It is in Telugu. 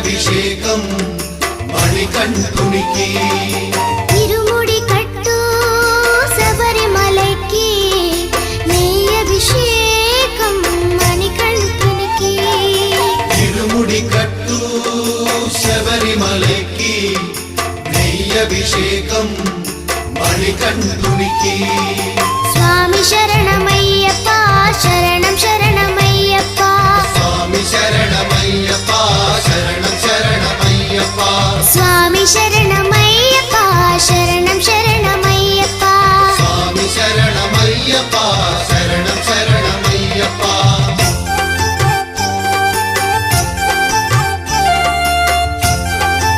నెయ్యభిషేకం మణికంఠునికి ఇరుముడి కట్టు శబరిమలకి నెయ్యభిషేకం మణికంఠునికి ఇరుముడి కట్టు శబరిమలకి నెయ్యభిషేకం మణికంఠునికి స్వామి శరణమయ్యప్ప శరణం శరణమయ్యప్ప స్వామి శరణమయ్యప్ప శరణం శరణమయ్యప్ప స్వామి శరణమయ్యప్ప శరణం శరణమయ్యప్ప స్వామి శరణమయ్యప్ప